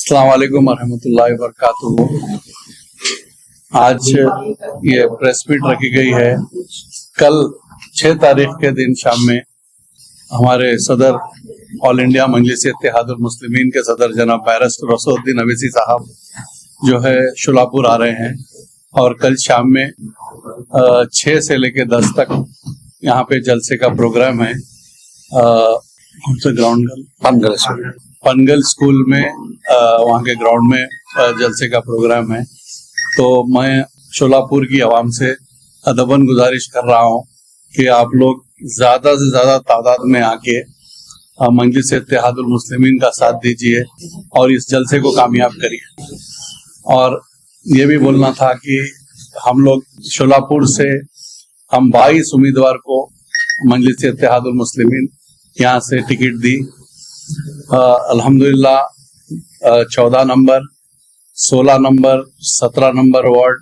अस्सलाम वालेकुम रहमतुल्लाहि व बरकातुहू। आज ये प्रेस मीट रखी गई है। कल 6 तारीख के दिन शाम में हमारे सदर ऑल इंडिया मजलिस इत्तेहादुल मुस्लिमीन के सदर जनाब बैरिस्टर रसूलुद्दीन अवैसी साहब जो है शोलापुर आ रहे हैं और कल शाम में 6 से लेकर 10 तक यहाँ पे जलसे का प्रोग्राम है। कौन सा ग्राउंड? पनगल स्कूल में वहाँ के ग्राउंड में जलसे का प्रोग्राम है। तो मैं शोलापुर की आवाम से अदबन गुजारिश कर रहा हूँ कि आप लोग ज्यादा से ज्यादा तादाद में आके मजलिस इत्तेहादुल मुस्लिमीन का साथ दीजिए और इस जलसे को कामयाब करिए। और ये भी बोलना था कि हम लोग शोलापुर से हम 22 उम्मीदवार को मजलिस इत्तेहादुल मुस्लिमीन यहाँ से टिकट दी। अल्हम्दुलिल्लाह 14 नंबर, 16 नंबर, 17 नंबर वार्ड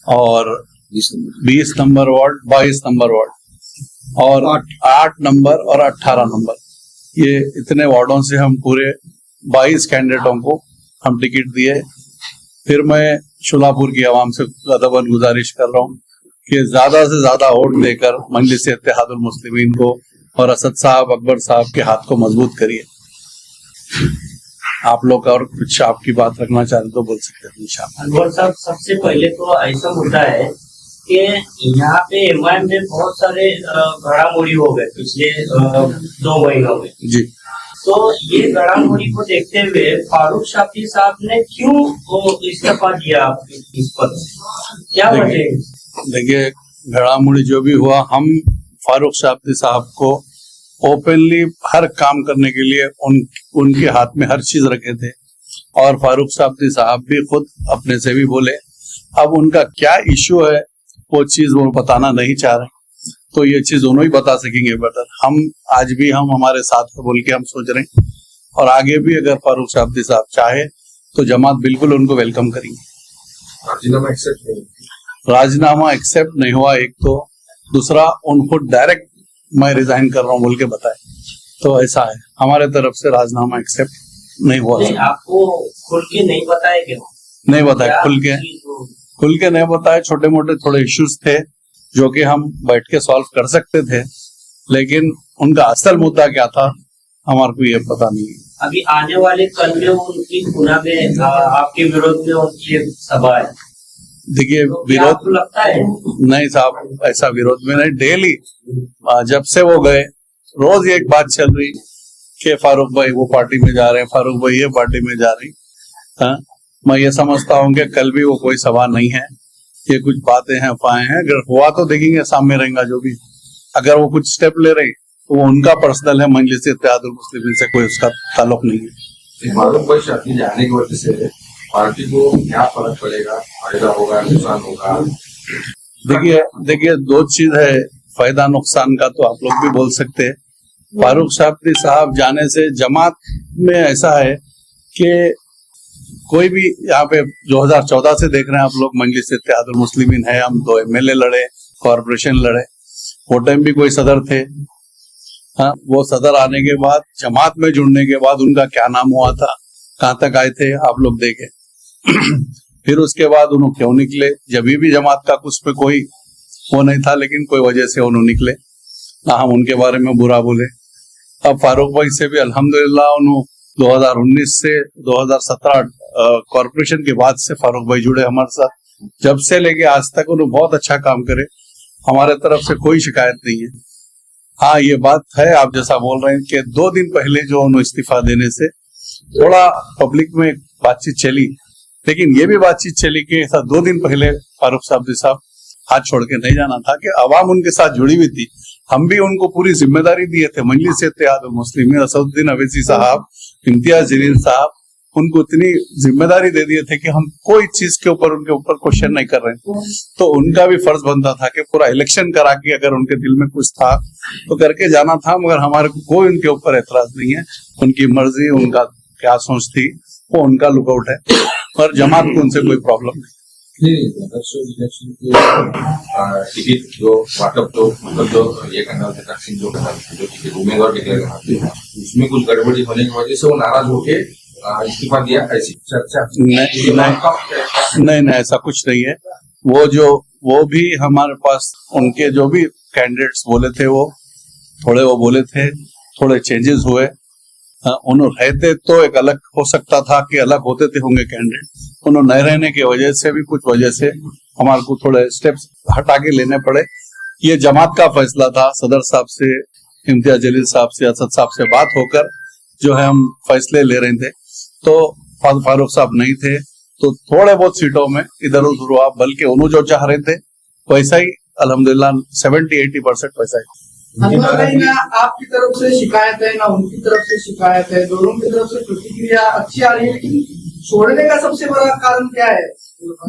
और 20 नंबर वार्ड, 22 नंबर वार्ड और 8 नंबर और 18 नंबर, ये इतने वार्डों से हम पूरे 22 कैंडिडेटों को हम टिकट दिए। फिर मैं शोलापुर की आवाम से अदबन गुजारिश कर रहा हूँ कि ज्यादा से ज्यादा वोट देकर मजलिस इत्तेहादुल मुस्लिमीन को और असद साहब, अकबर साहब के हाथ को मजबूत करिए। आप लोग और कुछ आपकी बात रखना चाहते तो बोल सकते हैं इंशाअल्लाह। अकबर साहब, सबसे पहले तो ऐसा मुद्दा है कि यहाँ पे एमआईएम में बहुत सारे घड़ामोड़ी हो गए पिछले 2 महीनों में जी। तो ये घड़ामोड़ी को देखते हुए फारूक शाफी साहब ने क्यों इस्तीफा दिया इस पद से, क्या वजह है? देखिए, घड़ामोड़ी जो भी हुआ, हम फारूक शाफी साहब को ओपनली हर काम करने के लिए उनके हाथ में हर चीज रखे थे और फारूक शाफी साहब भी खुद अपने से भी बोले। अब उनका क्या इश्यू है वो चीज वो बताना नहीं चाह रहे, तो ये चीज दोनों ही बता सकेंगे बेटर। हम आज भी हम हमारे साथ बोल के हम सोच रहे हैं और आगे भी अगर फारूक शाफी साहब चाहे तो जमात बिल्कुल उनको वेलकम करेंगे। राजीनामा एक्सेप्ट नहीं हुआ एक, तो दूसरा उनको डायरेक्ट मैं रिजाइन कर रहा हूँ बोल के बताए, तो ऐसा है। हमारे तरफ से राजीनामा एक्सेप्ट नहीं हुआ। आपको खुल के नहीं बताया क्या? नहीं बताया, खुल के नहीं बताया। छोटे मोटे थोड़े इश्यूज थे जो कि हम बैठ के सॉल्व कर सकते थे, लेकिन उनका असल मुद्दा क्या था हमारे को ये पता नहीं। अभी आने वाले कल में उनकी गुना में आपके विरोध में उनकी सभा है। देखिए, तो विरोध लगता है नहीं साहब, ऐसा विरोध में नहीं। डेली जब से वो गए रोज एक बात चल रही कि फारूक भाई वो पार्टी में जा रहे हैं, फारूक भाई ये पार्टी में जा रही। हाँ, मैं ये समझता हूँ कि कल भी वो कोई सभा नहीं है, ये कुछ बातें हैं, अफवाहें हैं। अगर हुआ तो देखेंगे, सामने रहेगा जो भी। अगर वो कुछ स्टेप ले रही तो वो उनका पर्सनल है, मजलिस इत्तेहादुल मुस्लिमीन से कोई उसका ताल्लुक नहीं है। फारूक भाई शाफी जाने की वजह से पार्टी को क्या फर्क पड़ेगा? फायदा होगा, नुकसान होगा? देखिए 2 चीज है, फायदा नुकसान का तो आप लोग भी बोल सकते हैं। फारूक शाफी साहब जाने से जमात में ऐसा है कि कोई भी यहाँ पे 2014 से देख रहे हैं आप लोग, मजलिस इत्तेहादुल मुस्लिमीन है, हम 2 MLA लड़े, कॉर्पोरेशन लड़े, वो टाइम भी कोई सदर थे। हाँ, वो सदर आने के बाद, जमात में जुड़ने के बाद उनका क्या नाम हुआ था, कहाँ तक आए थे, आप लोग देखे। फिर उसके बाद उन्होंने क्यों निकले, जब भी जमात का कुछ पे कोई वो नहीं था, लेकिन कोई वजह से उन्होंने निकले ना, हम उनके बारे में बुरा बोले। अब फारूक भाई से भी अल्हम्दुलिल्लाह उन्होंने 2019 से 2017 कॉर्पोरेशन के बाद से फारूक भाई जुड़े हमारे साथ, जब से लेके आज तक उन्होंने बहुत अच्छा काम करे, हमारे तरफ से कोई शिकायत नहीं है। हाँ, ये बात है आप जैसा बोल रहे हैं कि 2 दिन पहले जो उन्होंने इस्तीफा देने से थोड़ा पब्लिक में बातचीत चली, लेकिन ये भी बातचीत चली कि 2 दिन पहले फारूक शाफी साहब हाथ छोड़ के नहीं जाना था, कि अवाम उनके साथ जुड़ी हुई थी। हम भी उनको पूरी जिम्मेदारी दिए थे, मजलिस इत्तेहादुल मुस्लिमीन, रसूलुद्दीन अवैसी साहब, इम्तियाज जलील साहब, उनको इतनी जिम्मेदारी दे दिए थे कि हम कोई चीज के ऊपर उनके ऊपर क्वेश्चन नहीं कर रहे थे। तो उनका भी फर्ज बनता था कि पूरा इलेक्शन करा के अगर उनके दिल में कुछ था तो करके जाना था, मगर हमारे को कोई उनके ऊपर एतराज नहीं है। उनकी मर्जी, उनका क्या सोच थी वो उनका लुकआउट है, और जमात को उनसे कोई प्रॉब्लम नहीं। इलेक्शन की टिकट जो मतलब जो ये करना होता है, तकसीम जो टिकट उम्मीदवार डिक्लेयर करना, उसमें कुछ गड़बड़ी होने की वजह से वो नाराज होके इस्तीफा दिया, ऐसी चर्चा नहीं, ऐसा कुछ नहीं है। वो भी हमारे पास उनके जो भी कैंडिडेट्स बोले थे वो बोले थे, थोड़े चेंजेस हुए। उन्होंने रहते तो एक अलग हो सकता था कि अलग होते थे होंगे कैंडिडेट। उन्होंने नहीं रहने की वजह से भी कुछ वजह से हमारे को थोड़े स्टेप्स हटा के लेने पड़े। ये जमात का फैसला था, सदर साहब से, इम्तियाज जलील साहब से, असद साहब से बात होकर जो है हम फैसले ले रहे थे। तो फारूक साहब नहीं थे तो थोड़े बहुत सीटों में इधर उधर हुआ, बल्कि उन्होंने जो चाह रहे थे वैसा ही अल्हम्दुलिल्लाह 70-80% वैसा ही। ना आपकी तरफ से शिकायत है ना उनकी तरफ से शिकायत है, दोनों की तरफ से प्रतिक्रिया अच्छी आ रही है, लेकिन छोड़ने का सबसे बड़ा कारण क्या है?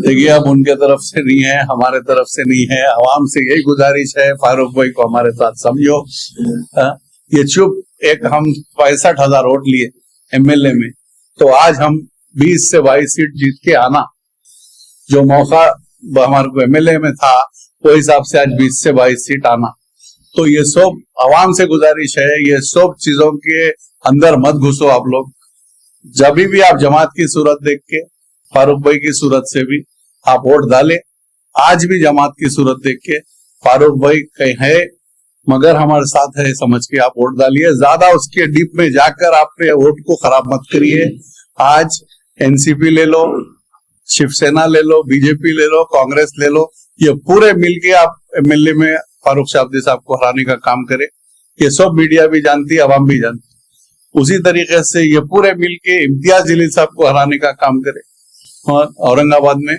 देखिए, अब उनके तरफ से नहीं है, हमारे तरफ से नहीं है। आवाम से यही गुजारिश है, फारूक भाई को हमारे साथ समझो। ये चुप एक हम 65,000 वोट लिए एमएलए में, तो आज हम 20 से 22 सीट जीत के आना, जो मौका हमारे को एमएलए में था वो हिसाब से आज 20 से 22 सीट आना। तो ये सब आवाम से गुजारिश है, ये सब चीजों के अंदर मत घुसो आप लोग। जब भी आप जमात की सूरत देख के, फारूक भाई की सूरत से भी आप वोट डाले। आज भी जमात की सूरत देख के फारूक भाई कहीं है मगर हमारे साथ है समझ के आप वोट डालिए। ज्यादा उसके डीप में जाकर आपने वोट को खराब मत करिए। आज एनसीपी ले लो, शिवसेना ले लो, बीजेपी ले लो, कांग्रेस ले लो, ये पूरे मिलके आप एमएलए में फारूक शाब्दी साहब को हराने का काम करे। ये सब मीडिया भी जानती है, अवाम भी जानती है। उसी तरीके से ये पूरे मिलके इम्तियाज जलील साहब को हराने का काम करे। और औरंगाबाद में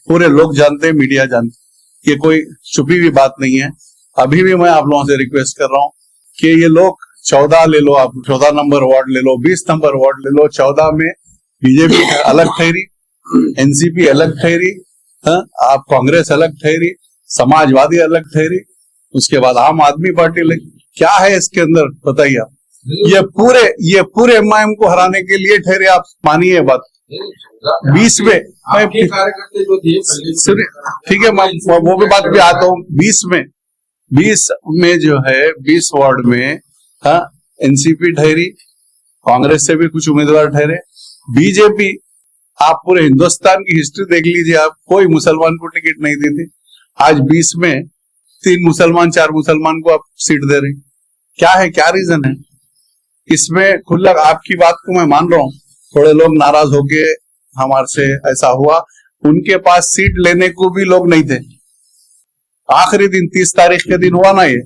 पूरे लोग जानते हैं, मीडिया जानते हैं, ये कोई छुपी हुई बात नहीं है। अभी भी मैं आप लोगों से रिक्वेस्ट कर रहा हूँ कि ये लोग 14 ले लो, आप 14 नंबर वार्ड ले लो, 20 नंबर वार्ड ले लो। 14 में बीजेपी अलग ठहरी, एनसीपी अलग ठहरी, आप कांग्रेस अलग ठहरी, समाजवादी अलग ठहरी, उसके बाद आम आदमी पार्टी लगी। क्या है इसके अंदर बताइए आप? ये पूरे एमआईएम को हराने के लिए ठहरे, आप मानिए बात। 20 में कार्यकर्ता जो थे, ठीक है, वो भी बात भी आता हूँ। 20 में जो है 20 वार्ड में एनसीपी ठहरी, कांग्रेस से भी कुछ उम्मीदवार ठहरे, बीजेपी। आप पूरे हिंदुस्तान की हिस्ट्री देख लीजिए, आप कोई मुसलमान को टिकट नहीं देते। आज 20 में 3 मुसलमान 4 मुसलमान को आप सीट दे रहे। क्या है, क्या रीजन है इसमें? खुला आपकी बात को मैं मान रहा हूँ, थोड़े लोग नाराज होके हमारे से ऐसा हुआ, उनके पास सीट लेने को भी लोग नहीं थे। आखिरी दिन 30 तारीख के दिन हुआ ना ये,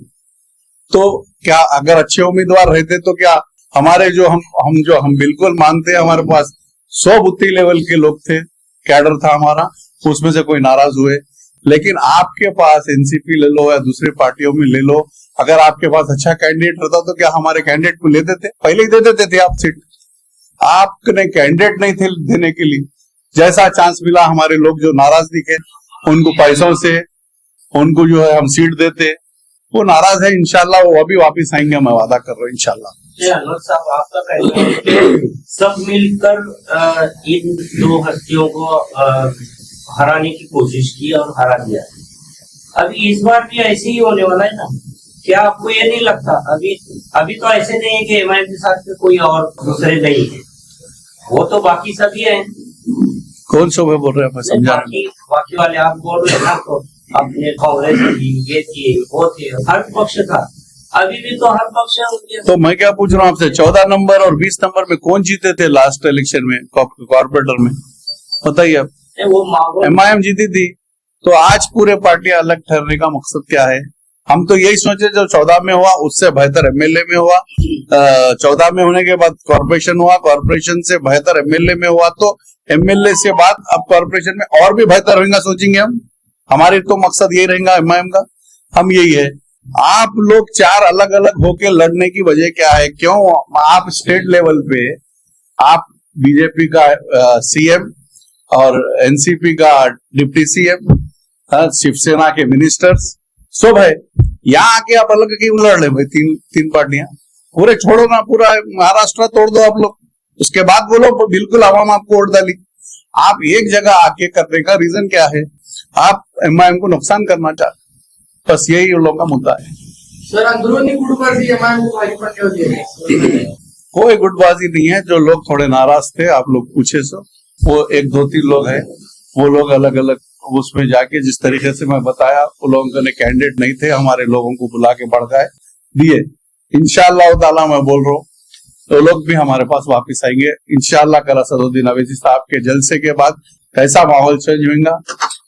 तो क्या अगर अच्छे उम्मीदवार रहते तो क्या हमारे जो हम बिल्कुल मानते हैं, हमारे पास 100 बुत्ती लेवल के लोग थे, कैडर था हमारा, उसमें से कोई नाराज हुए। लेकिन आपके पास एनसीपी ले लो या दूसरी पार्टियों में ले लो, अगर आपके पास अच्छा कैंडिडेट रहता तो क्या हमारे कैंडिडेट को ले देते? पहले ही दे देते थे आप सीट। आपने कैंडिडेट नहीं थे देने के लिए, जैसा चांस मिला हमारे लोग जो नाराज दिखे उनको पैसों से उनको जो है हम सीट देते। वो नाराज है, इंशाल्लाह वो अभी वापिस आएंगे, मैं वादा कर रहा हूँ इंशाल्लाह। अनवर साहब, आपका कहना है कि सब मिलकर इन 2 हस्तियों को हराने की कोशिश की और हरा दिया। अभी इस बार भी ऐसे ही होने वाला है ना? क्या आपको ये नहीं लगता? अभी तो ऐसे नहीं है कि एमआईएम के साथ में कोई और दूसरे नहीं है, वो तो बाकी सभी है। कौन सा बोल रहे हैं? बाकी वाले आप बोल रहे हैं ना, तो अपने कांग्रेस थी, ये थी, वो थे, हर पक्ष था। अभी भी तो हर पक्ष है। तो मैं क्या पूछ रहा हूँ आपसे, 14 नंबर और 20 नंबर में कौन जीते थे लास्ट इलेक्शन में कॉर्पोरेटर में? बताइए आप। वो एमआईएम जीती थी। तो आज पूरे पार्टियां अलग ठहरने का मकसद क्या है? हम तो यही सोचे जो 14 में हुआ उससे बेहतर एमएलए में हुआ, 14 में होने के बाद कॉर्पोरेशन हुआ, कॉर्पोरेशन से बेहतर एमएलए में हुआ, तो एमएलए से बाद अब कॉर्पोरेशन में और भी बेहतर होगा सोचेंगे हम। हमारे तो मकसद यही रहेगा एमआईएम का, हम यही है। आप लोग 4 अलग अलग होके लड़ने की वजह क्या है? क्यों आप स्टेट लेवल पे आप बीजेपी का सीएम और एनसीपी का डिप्टी सीएम, शिवसेना के मिनिस्टर्स सब है, यहाँ आके आप अलग क्यों लड़ रहे भाई? तीन पार्टियां पूरे छोड़ो ना, पूरा महाराष्ट्र तोड़ दो आप लोग, उसके बाद बोलो बिल्कुल आवाम आपको वोट डाली। आप एक जगह आके करने का रीजन क्या है? आप एमआईएम को नुकसान करना चाहते, बस यही उन लोगों का मुद्दा है। सर, अंदरूनी गुट पर भी एमआईएम को भारी पड़ने होती है। कोई गुटबाजी नहीं है। जो लोग थोड़े नाराज थे, आप लोग पूछे सो, वो 1-2-3 लोग हैं, वो लोग अलग अलग उसमें जाके जिस तरीके से मैं बताया, वो लोगों ने कैंडिडेट नहीं थे, हमारे लोगों को बुला के भड़काए दिए। इंशाअल्लाह ताला मैं बोल रहा हूँ, तो लोग भी हमारे पास वापस आएंगे इंशाअल्लाह। कल असदुद्दीन अवैसी साहब के जलसे के बाद कैसा माहौल चेंज होगा,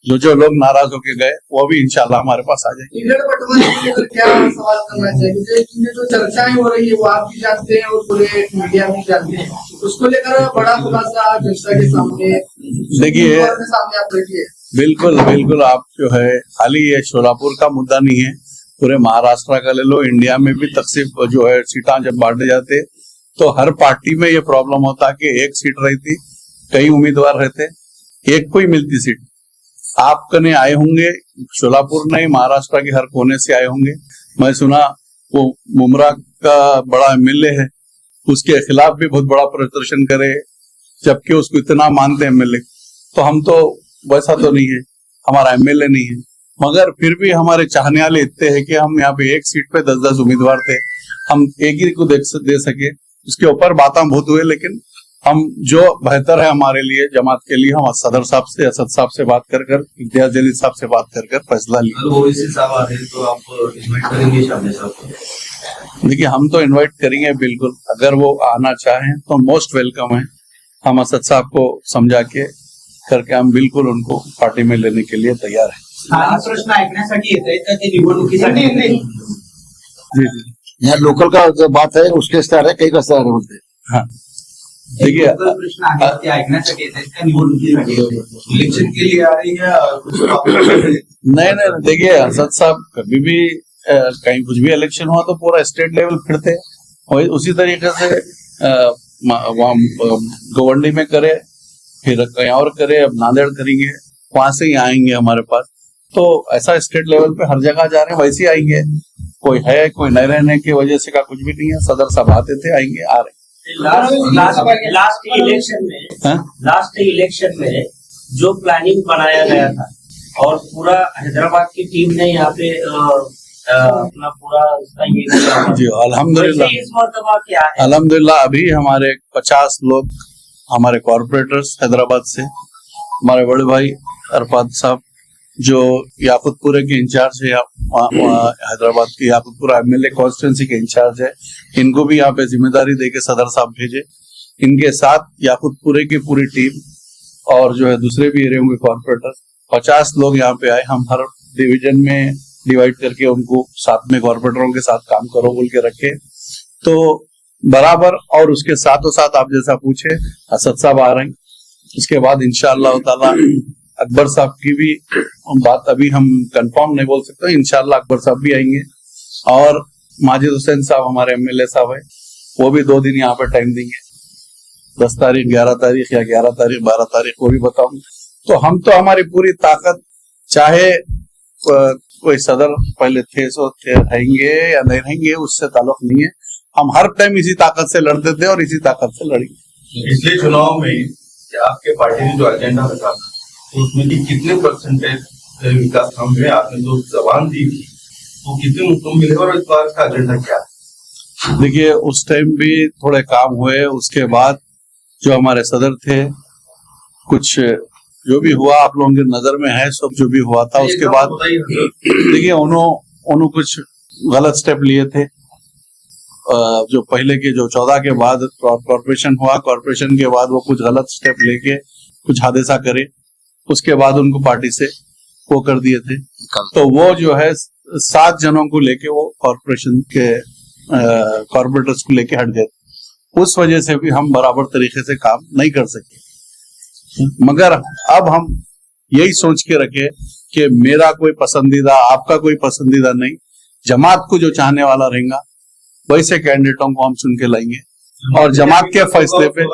जो लोग नाराज होके गए वो भी इंशाअल्लाह हमारे पास आ जाएंगे। टिकट बंटवारे को लेकर क्या सवाल करना चाहिए? क्योंकि जो चर्चाएं हो रही है वो आप भी जानते हैं और पूरे मीडिया भी जानते हैं, उसको लेकर बड़ा खुलासा जनता के सामने देखिए, सामने आप रखिए। बिल्कुल बिल्कुल, आप जो है खाली ये शोलापुर का मुद्दा नहीं है, पूरे महाराष्ट्र का ले लो, इंडिया में भी तकसीम जो है सीटा जब बांटे जाते तो हर पार्टी में ये प्रॉब्लम होता कि एक सीट रहती, कई उम्मीदवार रहते, एक को ही मिलती सीट। आप कने आए होंगे, शोलापुर नहीं महाराष्ट्र के हर कोने से आए होंगे। मैं सुना वो मुमरा का बड़ा एमएलए है, उसके खिलाफ भी बहुत बड़ा प्रदर्शन करे, जबकि उसको इतना मानते एमएलए। तो हम तो वैसा तो नहीं है, हमारा एमएलए नहीं है, मगर फिर भी हमारे चाहने वाले इतने हैं कि हम यहाँ पे एक सीट पे 10-10 उम्मीदवार थे, हम एक ही को दे सके। उसके ऊपर बातें बहुत हुए, लेकिन हम जो बेहतर है हमारे लिए, जमात के लिए, हम सदर साहब से, असद साहब से बात कर इम्तियाज जलील साहब से बात कर फैसला लिया। ओवैसी साहब आ रहे हैं तो आप इन्वाइट करेंगे शामिल साहब को? देखिए, हम तो इनवाइट करेंगे बिल्कुल, अगर वो आना चाहें तो मोस्ट वेलकम है। हम असद साहब को समझा के करके हम बिल्कुल उनको पार्टी में लेने के लिए तैयार है। स्थानिक प्रश्न ऐकण्यासाठी येत आहेत का ते निवडणुकीसाठी येत आहेत? जी जी, यहाँ लोकल का जो बात है उसके स्टार है, कई का स्टार है बोलते हैं। हाँ देखिए, लोकल प्रश्न आहेत ते ऐकण्यासाठी येत आहेत का निवडणुकीसाठी येत आहेत? इलेक्शन के लिए आ रही है और कुछ नहीं नहीं, देखिए असद साहब कभी भी कहीं कुछ भी इलेक्शन हुआ तो पूरा स्टेट लेवल फिरते, और उसी तरीके से वहाँ गोवंडी में करे, फिर कहीं और करे, अब नांदेड़ करेंगे, वहां से ही आएंगे हमारे पास। तो ऐसा स्टेट लेवल पे हर जगह जा रहे हैं, वैसे ही आएंगे। कोई है, कोई नहीं रहने की वजह से का कुछ भी नहीं है। सदर साहब आते थे, आएंगे, आ रहे हैं। लास्ट इलेक्शन में जो प्लानिंग बनाया गया था और पूरा हैदराबाद की टीम ने यहाँ पे अपना पूरा उसका ये किया। जी अल्हम्दुलिल्लाह, वैसे इस मरतबा क्या है? अल्हम्दुलिल्लाह अभी हमारे 50 लोग हमारे कॉर्पोरेटर्स हैदराबाद से, हमारे बड़े भाई अरफात साहब जो याकुतपुरे के इंचार्ज है, हैदराबाद के याकुतपुरा एमएलए कॉन्स्टिट्यूंसी के इंचार्ज है, इनको भी यहाँ पे जिम्मेदारी देके सदर साहब भेजे। इनके साथ याकुतपुरे की पूरी टीम और जो है दूसरे भी एरिया के कॉर्पोरेटर 50 लोग यहाँ पे आए। हम हर डिवीजन में डिवाइड करके उनको साथ में कॉर्पोरेटरों के साथ काम करो बोल के रखे, तो बराबर। और उसके साथों साथ आप जैसा पूछे, असद साहब आ रहे हैं, उसके बाद इंशाअल्लाह ताला अकबर साहब की भी बात अभी हम कंफर्म नहीं बोल सकते, इंशाअल्लाह अकबर साहब भी आएंगे। और माजिद हुसैन साहब हमारे एमएलए साहब है, वो भी 2 दिन यहाँ पे टाइम देंगे, 10 तारीख, 11 तारीख या 11 तारीख 12 तारीख को भी बताऊंगा। तो हम तो हमारी पूरी ताकत, चाहे कोई सदर पहले थे सो थे रहेंगे या नहीं रहेंगे, उससे ताल्लुक नहीं है। हम हर टाइम इसी ताकत से लड़ते थे और इसी ताकत से लड़ेंगे। पिछले चुनाव में आपके पार्टी ने जो एजेंडा रखा तो उसमें भी कितने परसेंटेज विकास काम हुए? आपने जो जबान दी थी वो कितने मुकम्मल मिले और इस बार का एजेंडा क्या है? देखिए, उस टाइम भी थोड़े काम हुए, उसके बाद जो हमारे सदर थे, कुछ जो भी हुआ आप लोगों की नजर में है, सब जो भी हुआ था, उसके बाद देखिए उन्होंने कुछ गलत स्टेप लिए थे। जो पहले के जो 14 के बाद कॉर्पोरेशन हुआ, कॉर्पोरेशन के बाद वो कुछ गलत स्टेप लेके कुछ हादसा करे, उसके बाद उनको पार्टी से वो कर दिए थे। तो वो जो है 7 जनों को लेके वो कॉर्पोरेशन के कॉर्पोरेटर्स को लेके हट गए, उस वजह से भी हम बराबर तरीके से काम नहीं कर सके। मगर अब हम यही सोच के रखे कि मेरा कोई पसंदीदा, आपका कोई पसंदीदा नहीं, जमात को जो चाहने वाला रहेगा वैसे कैंडिडेटों को हम चुन के लाएंगे, और जमात के फैसले पे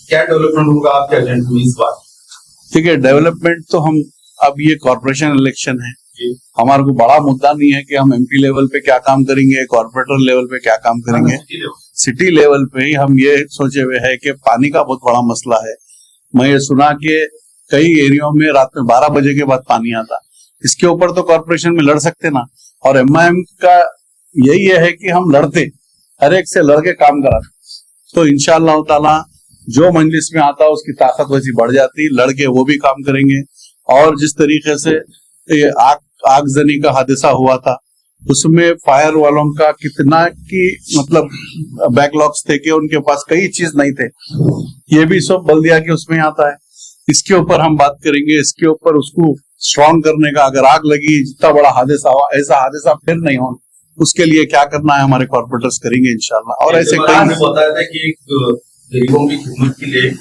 क्या डेवलपमेंट होगा आपके एजेंडे में इस बार? ठीक है, डेवलपमेंट तो हम, अब ये कॉर्पोरेशन इलेक्शन है, हमारे को बड़ा मुद्दा नहीं है कि हम एमपी लेवल पे क्या काम करेंगे, कॉर्पोरेटर लेवल पे क्या काम करेंगे। सिटी लेवल पे ही हम ये सोचे हुए है कि पानी का बहुत बड़ा मसला है। मैं ये सुना कि कई एरियो में रात में 12 बजे के बाद पानी आता, इसके ऊपर तो कॉर्पोरेशन में लड़ सकते ना। और एमआईएम का यही है कि हम लड़ते, हर एक से लड़के काम कराते, तो इंशाअल्लाह ताला जो मजलिस में आता है उसकी ताकत वैसी बढ़ जाती, लड़के वो भी काम करेंगे। और जिस तरीके से ये आगजनी का हादसा हुआ था उसमें फायर वालों का कितना की मतलब बैकलॉग्स थे कि उनके पास कई चीज नहीं थे, ये भी सब बल्दिया के उसमें आता है। इसके ऊपर हम बात करेंगे, इसके ऊपर उसको स्ट्रॉन्ग करने का, अगर आग लगी जितना बड़ा हादसा हुआ ऐसा हादसा फिर नहीं हो, उसके लिए क्या करना है हमारे कॉर्पोरेटर्स करेंगे इंशाल्लाह। और ऐसे आपने बताया था कि एक गरीबों की खिदमत के लिए एक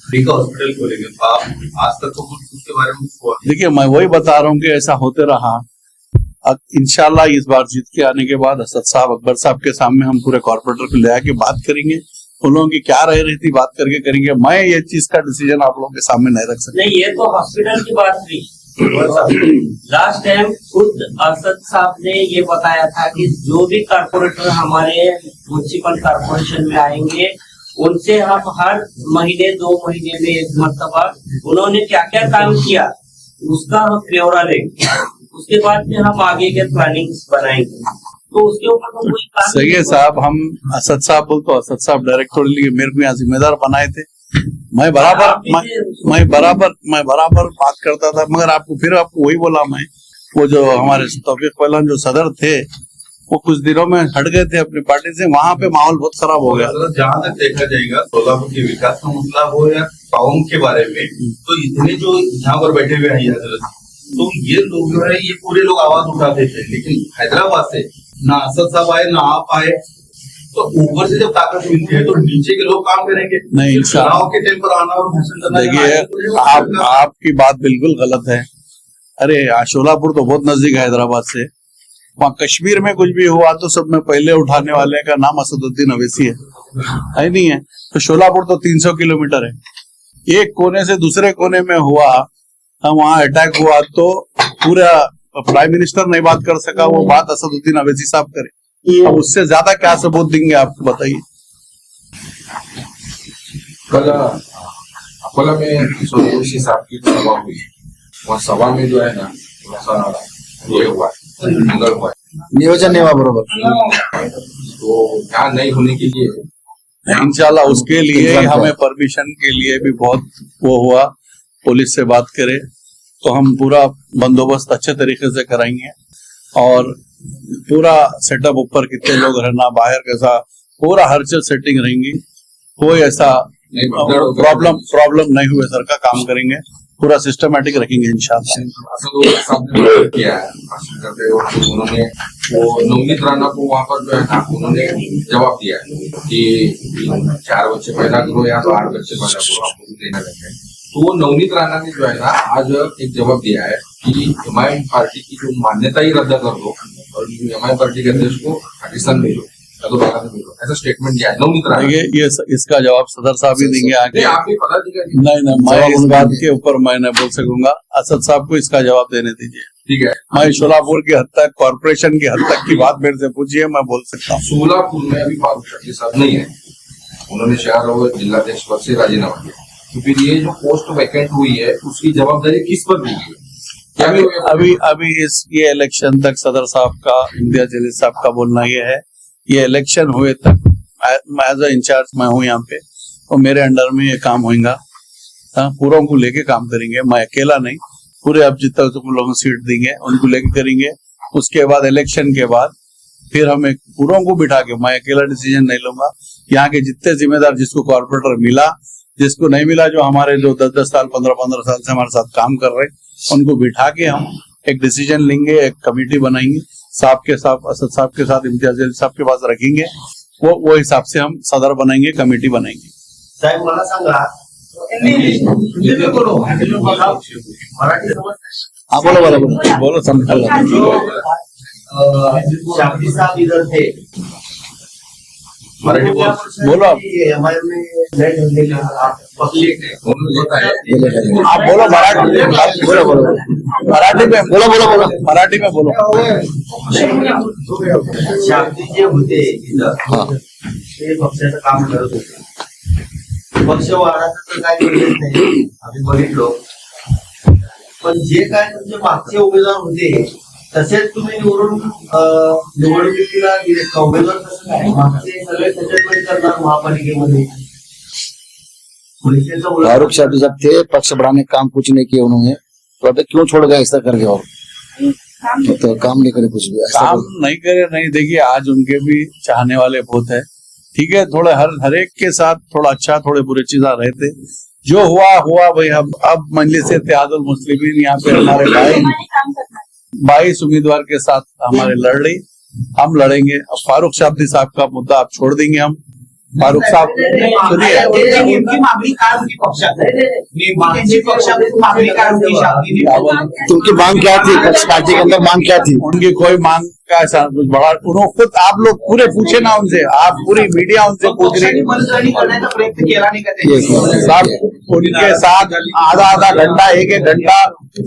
फ्री का हॉस्पिटल खोलेंगे, आप आज तक तो कुछ उसके बारे में हुआ? देखिए मैं वही बता रहा हूँ कि ऐसा होते रहा। अब इंशाल्लाह इस बार जीत के आने के बाद असद साहब, अकबर साहब के सामने हम पूरे कॉर्पोरेटर को ले आके बात करेंगे, उन लोगों की क्या रह रही थी बात करके करेंगे। मैं ये चीज का डिसीजन आप लोगों के सामने नहीं रख सकता। नहीं, ये तो हॉस्पिटल की बात थी। लास्ट टाइम खुद असद साहब ने ये बताया था कि जो भी कारपोरेटर हमारे म्युनिसिपल कारपोरेशन में आएंगे उनसे हम हर महीने 2 महीने में एक मरतबा उन्होंने क्या क्या काम किया उसका हम ब्यौरा लेंगे, उसके बाद फिर हम आगे के प्लानिंग बनाएंगे। तो उसके ऊपर तो कोई काम सही है साहब, हम असद साहब बोलते, असद साहब डायरेक्टली मेरे को यहाँ जिम्मेदार बनाए थे। मैं बराबर बात करता था, मगर आपको वही बोला मैं, वो जो हमारे तौफीक पहलवान जो सदर थे वो कुछ दिनों में हट गए थे अपनी पार्टी से, वहाँ पे माहौल बहुत खराब हो गया। जहाँ तक देखा जाएगा सोलापुर के विकास का मसला हो या टाउन के बारे में, तो इतने जो यहाँ पर बैठे हुए हैं हजरत, तो ये लोग जो है ये पूरे लोग आवाज उठाते थे, लेकिन हैदराबाद से ना असद साहब आए ना आप आए, तो ऊपर से जब ताकत मिलती है तो नीचे के लोग काम करेंगे। नहीं, चुनाव के टाइम पर आना और भाषण करना, देखिए आपकी बात बिल्कुल गलत है। अरे शोलापुर तो बहुत नजदीक है हैदराबाद से, वहाँ कश्मीर में कुछ भी हुआ तो सब में पहले उठाने वाले का नाम असदुद्दीन अवैसी है नहीं है। तो शोलापुर तो 300 किलोमीटर है, एक कोने से दूसरे कोने में हुआ, वहाँ अटैक हुआ तो पूरा प्राइम मिनिस्टर नहीं बात कर सका, वो बात असदुद्दीन अवैसी साहब करे। अब उससे ज्यादा क्या सबूत देंगे आप बताइए। कल अकोला में सोरेशी साहब की सभा हुई, वह सभा में जो है ना थोड़ा सा ये हुआ मंगल हुआ, नियोजन नहीं हुआ बरोबर, तो क्या नहीं होने के लिए इंशाल्लाह उसके लिए हमें परमिशन के लिए भी बहुत वो हुआ, पुलिस से बात करे तो हम पूरा बंदोबस्त अच्छे तरीके से कराएंगे और पूरा सेटअप, ऊपर कितने लोग रहना, बाहर कैसा, पूरा हर चीज सेटिंग रहेंगी, कोई ऐसा प्रॉब्लम नहीं हुए सर का काम करेंगे, पूरा सिस्टमेटिक रखेंगे इंशाल्लाह। किया है उन्होंने वो नवनीत राणा को वहाँ पर जो है ना उन्होंने जवाब दिया कि 4 बच्चे पैदा करो या तो 8 बच्चे पैदा करो, आपको देना लगे। तो वो नवनीत राणा ने जो है ना आज एक जवाब दिया है कि एमआईएम पार्टी की जो मान्यता ही रद्द कर दो और एमआईएम पार्टी के अध्यक्ष को पाकिस्तान भेजो, ऐसा स्टेटमेंट दिया है नवनीत राणा। ये इसका जवाब सदर साहब ही देंगे आगे। आप भी पता नहीं, मैं इस बात के ऊपर मैं नहीं बोल सकूंगा, असद साहब को इसका जवाब देने दीजिए। ठीक है, मैं शोलापुर की हद तक, कॉर्पोरेशन की हद तक की बात मेरे से पूछिए, मैं बोल सकता हूँ। सोलापुर में अभी फारूक शकील साहब नहीं है, उन्होंने शहर और जिलाध्यक्ष पद से राजीनामा दिया, तो फिर ये जो पोस्ट वैकेंट हुई है उसकी जवाबदारी किस पर दी है? अभी ये इलेक्शन तक सदर साहब का, इम्तियाज जलील साहब का बोलना ये है, ये इलेक्शन हुए तक मैं एज ए इंचार्ज मैं हूँ यहाँ पे, और मेरे अंडर में ये काम होगा, पूरों को लेके काम करेंगे, मैं अकेला नहीं, पूरे अब जितना तुम लोगों सीट देंगे उनको लेके करेंगे। उसके बाद इलेक्शन के बाद फिर हम एक पूरों को बिठा के, मैं अकेला डिसीजन नहीं लूंगा, यहाँ के जितने जिम्मेदार, जिसको कॉर्पोरेटर मिला, जिसको नहीं मिला, जो हमारे जो 10-10 साल 15-15 साल से हमारे साथ काम कर रहे, उनको बिठा के हम एक डिसीजन लेंगे, एक कमेटी बनाएंगे, साहब के साथ, असद साहब के साथ, इम्तियाज जलील साहब के पास रखेंगे, वो हिसाब से हम सदर बनाएंगे, कमेटी बनाएंगे। साहेब मला सांगा, हिंदी में बोलो, मराठी समझ, बोलो समझ। शाब्दी साहब इधर थे, मराठी बोलो आप। हमारे में नहीं ढूंढने के आप पब्लिक है, आप बोलो मराठी, बोलो मराठी में बोलो, मराठी में बोलो। शाब्दी जे होते तिथं ते पक्षाचं काम करत होते, पक्ष वाढायचं तर काय गरज नाही, आम्ही बघितलो, पण जे काय तुमचे मागचे उमेदवार होते तसेच तुम्ही निवडणुकीला गेले उमेदवार कसं काय मागचे सगळे त्याच्यामध्ये करणार महापालिकेमध्ये परिषदेचा उल्लेख- फारूक साहब जब थे पक्ष बढ़ाने का काम कुछ नहीं किया उन्होंने, तो अब क्यों छोड़ गए ऐसा करके? और तो काम नहीं करे कुछ भी ऐसा काम नहीं करे नहीं। देखिए आज उनके भी चाहने वाले बहुत है, ठीक है, थोड़े हर एक के साथ थोड़ा अच्छा थोड़े बुरे चीज़ रहते, जो हुआ भाई। अब मजलिस इत्तेहादुल मुस्लिमीन यहाँ पे हमारे 22 उम्मीदवार के साथ हमारे लड़ रही, हम लड़ेंगे। अब फारूक शाब्दी साहब का मुद्दा आप छोड़ देंगे हम। फारूक साहब सुनिए, नेमकी मागणी काय होती पक्षात? नेमकी पक्षात मागणी काय होती शाब्दी? उनकी मांग क्या थी? पक्ष पार्टी के अंदर मांग क्या थी? उनकी कोई मांग का ऐसा कुछ बड़ा उन्होंने खुद आप लोग पूरे पूछे ना उनसे, आप पूरी मीडिया उनसे पूछ रही पक्षाने मनधरणी करण्याचा प्रयत्न केला नाही का त्यांनी? साहब उनके साथ आधा घंटा एक घंटा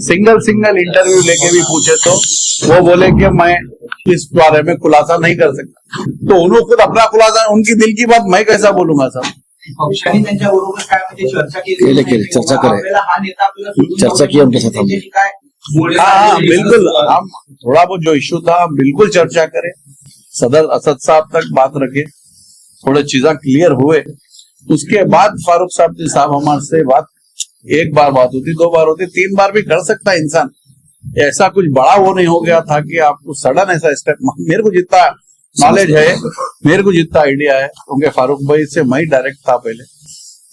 सिंगल इंटरव्यू लेके भी पूछे तो वो बोले कि मैं इस बारे में खुलासा नहीं कर सकता। तो उन्होंने खुद अपना खुलासा, उनकी दिल की बात मैं कैसा बोलूंगा साहब? पक्षाने त्यांच्या बरोबर काय म्हणजे चर्चा केली, चर्चा करे. आपल्याला हा नेता आपल्याला सोडून चर्चा की उनके साथ हमने. त्याच्याशी काय बोलणं हाँ झालेलं बिल्कुल, आहे? हम थोड़ा बहुत जो इश्यू था हम बिल्कुल चर्चा करें, सदर असद साहब तक बात रखे, थोड़े चीजें क्लियर हुए, उसके बाद फारूक साहब हमारे से बात, एक बार बात होती, 2 बार होती, 3 बार भी कर सकता है इंसान। ऐसा कुछ बड़ा वो नहीं हो गया था कि आपको सडन ऐसा स्टेप। मेरे को जितना नॉलेज है, मेरे को जितना आइडिया है, क्योंकि फारूक भाई से मैं डायरेक्ट था पहले,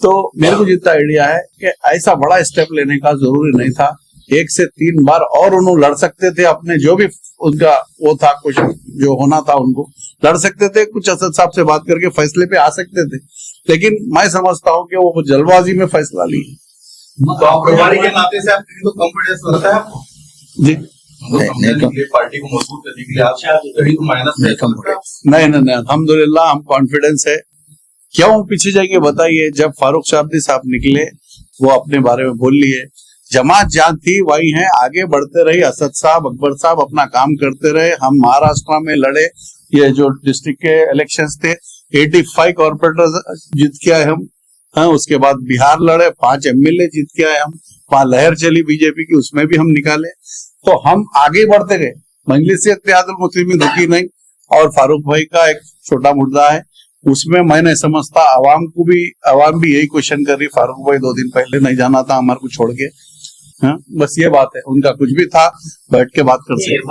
तो मेरे को जितना आइडिया है कि ऐसा बड़ा स्टेप लेने का जरूरी नहीं था। 1 से 3 बार और उन्होंने लड़ सकते थे, अपने जो भी उनका वो था, कुछ जो होना था उनको लड़ सकते थे, कुछ असद साहब से बात करके फैसले पे आ सकते थे, लेकिन मैं समझता हूँ कि वो जल्दबाजी में फैसला ली। तो आप प्रभारी के नाते से आपको तो कॉन्फिडेंस लगता है आपको? जी समझने के लिए, पार्टी को मजबूत करने के लिए आप कहीं तो माइनस नहीं करते? नहीं अल्हम्दुलिल्लाह हम कॉन्फिडेंस है। क्यों पीछे जाएंगे बताइए? जब फारूक शाब्दी साहब निकले वो अपने बारे में बोल लिए, जमात जहाँ थी वही है, आगे बढ़ते रही। असद साहब, अकबर साहब अपना काम करते रहे, हम महाराष्ट्र में लड़े, ये जो डिस्ट्रिक्ट के इलेक्शंस थे 85 कॉर्पोरेटर जीत के आए हम। हाँ, उसके बाद बिहार लड़े, 5 MLA जीत के आए हम। वहां लहर चली बीजेपी की, उसमें भी हम निकाले। तो हम आगे बढ़ते गए, मजलिस इत्तेहादुल मुस्लिमीन रुकी नहीं। और फारूक भाई का एक छोटा मुद्दा है, उसमें मैं नहीं समझता आवाम भी यही क्वेश्चन कर रही, फारूक भाई 2 दिन पहले नहीं जाना था हमारे को छोड़ के। हाँ, बस ये बात है, उनका कुछ भी था बैठ के बात कर सकते।